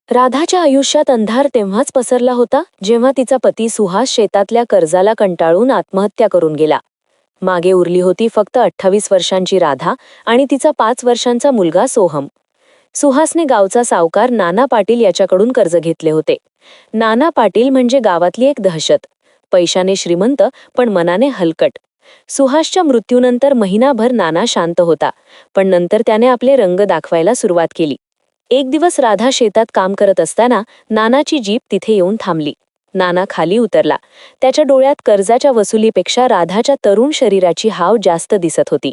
राधाच्या आयुष्यात अंधार तेव्हाच पसरला होता जेव्हा तिचा पती सुहास शेतातल्या कर्जाला कंटाळून आत्महत्या करून गेला. मागे उरली होती फक्त 28 वर्षांची राधा आणि तिचा 5 वर्षांचा मुलगा सोहम. सुहासने गावचा सावकार नाना पाटील याच्याकडून कर्ज घेतले होते. नाना पाटील म्हणजे गावातली एक दहशत. पैशाने श्रीमंत पण मनाने हलकट. सुहासच्या मृत्यूनंतर महिनाभर नाना शांत होता, पण नंतर त्याने आपले रंग दाखवायला सुरुवात केली. एक दिवस राधा शेतात काम करत असताना नानाची जीप तिथे येऊन थांबली. नाना खाली उतरला. त्याच्या डोळ्यात कर्जाच्या वसुलीपेक्षा राधाच्या तरुण शरीराची हाव जास्त दिसत होती.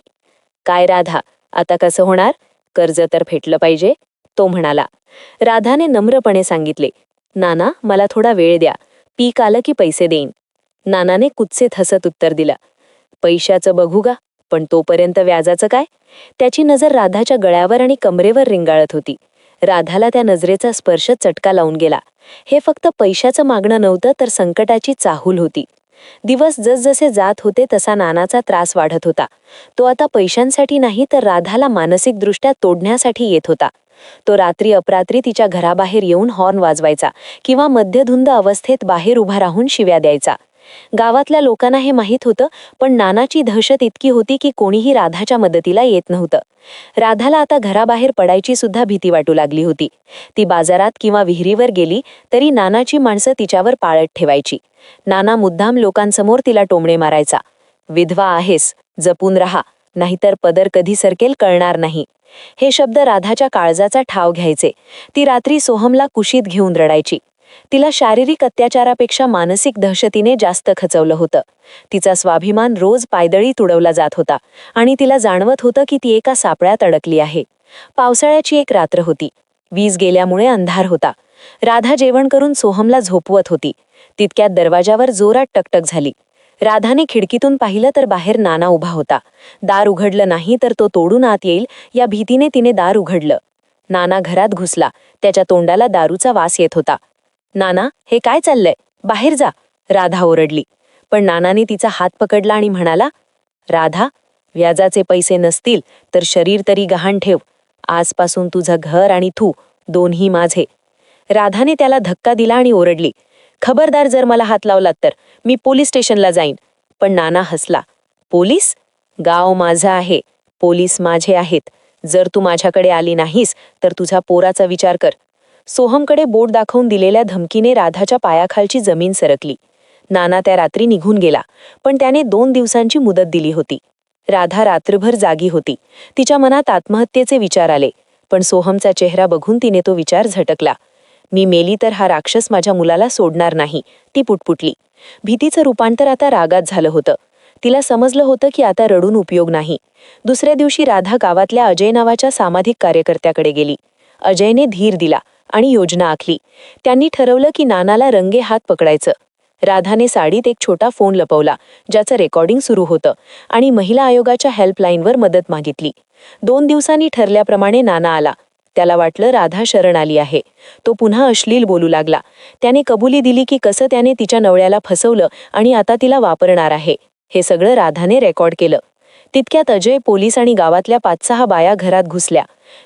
"काय राधा, आता कसं होणार? कर्ज तर फेटलं पाहिजे," तो म्हणाला. राधाने नम्रपणे सांगितले, "नाना, मला थोडा वेळ द्या. पीक आलं की पैसे देईन." नानाने कुत्सित हसत उत्तर दिलं, "पैशाचं बघू गा, पण तोपर्यंत व्याजाचं काय?" त्याची नजर राधाच्या गळ्यावर आणि कमरेवर रिंगाळत होती. राधाला त्या नजरेचा स्पर्श चटका लावून गेला. हे फक्त पैशाचं मागणं नव्हतं, तर संकटाची चाहूल होती. दिवस जसजसे जात होते तसा नानाचा त्रास वाढत होता. तो आता पैशांसाठी नाही, तर राधाला मानसिकदृष्ट्या तोडण्यासाठी येत होता. तो रात्री अपरात्री तिच्या घराबाहेर येऊन हॉर्न वाजवायचा किंवा मध्यधुंद अवस्थेत बाहेर उभा राहून शिव्या द्यायचा. गावातल्या लोकांना हे माहीत होतं, पण नानाची दहशत इतकी होती की कोणीही राधाच्या मदतीला येत नव्हतं. राधाला आता घराबाहेर पडायची सुद्धा भीती वाटू लागली होती. ती बाजारात किंवा विहिरीवर गेली तरी नानाची माणसं तिच्यावर पाळत ठेवायची. नाना मुद्दाम लोकांसमोर तिला टोमणे मारायचा. "विधवा आहेस, जपून राहा, नाहीतर पदर कधी सरकेल कळणार नाही." हे शब्द राधाच्या काळजाचा ठाव घ्यायचे. ती रात्री सोहमला कुशीत घेऊन रडायची. तिला शारीरिक अत्याचारापेक्षा मानसिक दहशतीने जास्त खचवलं होतं. तिचा स्वाभिमान रोज पायदळी तुडवला जात होता आणि तिला जाणवत होतं की ती एका सापळ्यात अडकली आहे. पावसाळ्याची एक रात्र होती. वीज गेल्यामुळे अंधार होता. राधा जेवण करून सोहमला झोपवत होती. तितक्यात दरवाजावर जोरात टकटक झाली. राधाने खिडकीतून पाहिलं तर बाहेर नाना उभा होता. दार उघडलं नाही तर तो तोडून आत येईल या भीतीने तिने दार उघडलं. नाना घरात घुसला. त्याच्या तोंडाला दारूचा वास येत होता. "नाना, हे काय चाललंय? बाहेर जा," राधा ओरडली. पण नानाने तिचा हात पकडला आणि म्हणाला, "राधा, व्याजाचे पैसे नसतील तर शरीर तरी गहाण ठेव. आजपासून तुझं घर आणि तू दोन्ही माझे." राधाने त्याला धक्का दिला आणि ओरडली, "खबरदार, जर मला हात लावलात तर मी पोलीस स्टेशनला जाईन." पण नाना हसला. "पोलीस? गाव माझं आहे, पोलीस माझे आहेत. जर तू माझ्याकडे आली नाहीस तर तुझा पोराचा विचार कर." सोहमकडे बोट दाखवून दिलेल्या धमकीने राधाच्या पायाखालची जमीन सरकली. नाना त्या रात्री निघून गेला, पण त्याने 2 दिवसांची मुदत दिली होती. राधा रात्रभर जागी होती. तिच्या मनात आत्महत्येचे विचार आले, पण सोहमचा चेहरा बघून तिने तो विचार झटकला. "मी मेली तर हा राक्षस माझ्या मुलाला सोडणार नाही," ती पुटपुटली. भीतीचं रूपांतर आता रागात झालं होतं. तिला समजलं होतं की आता रडून उपयोग नाही. दुसऱ्या दिवशी राधा गावातल्या अजय नावाच्या सामाजिक कार्यकर्त्याकडे गेली. अजयने धीर दिला आणि योजना आखली. त्यांनी ठरवलं की नानाला रंगे हात पकडायचं. राधाने साडीत एक छोटा फोन लपवला, ज्याचं रेकॉर्डिंग सुरू होतं, आणि महिला आयोगाच्या हेल्पलाईनवर मदत मागितली. 2 दिवसांनी ठरल्याप्रमाणे नाना आला. त्याला वाटलं राधा शरण आली आहे. तो पुन्हा अश्लील बोलू लागला. त्याने कबुली दिली की कसं त्याने तिच्या नवऱ्याला फसवलं आणि आता तिला वापरणार आहे. हे सगळं राधाने रेकॉर्ड केलं. तितक्यात अजय, पोलीस आणि गावातल्या 5-6 बाया घरात घुसल्या.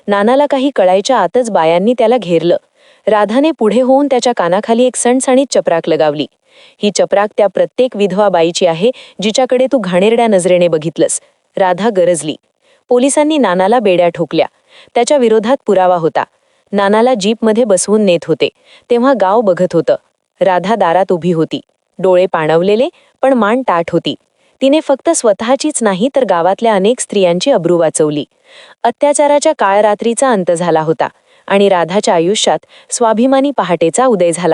नानाला काही कळायच्या आतच बायांनी त्याला घेरलं. राधाने पुढे होऊन त्याच्या कानाखाली एक सणसणीत चपराक लगावली. "ही चपराक त्या प्रत्येक विधवा बाईची आहे जिच्याकडे तू घाणेरड्या नजरेने बघितलंस." राधा गरजली. पोलिसांनी नानाला बेड्या ठोकल्या. त्याच्या विरोधात पुरावा होता. नानाला जीपमध्ये बसवून नेत होते. तेव्हा गाव बघत होतं. राधा दारात उभी होती. डोळे पाणवलेले, पण मान ताठ होती. तिने फक्त स्वतःचीच नाही तर गावातल्या अनेक स्त्रियांची अब्रू वाचवली. अत्याचाराच्या काळरात्रीचा अंत झाला होता आणि राधाच्या आयुष्यात स्वाभिमानी पहाटेचा उदय झाला.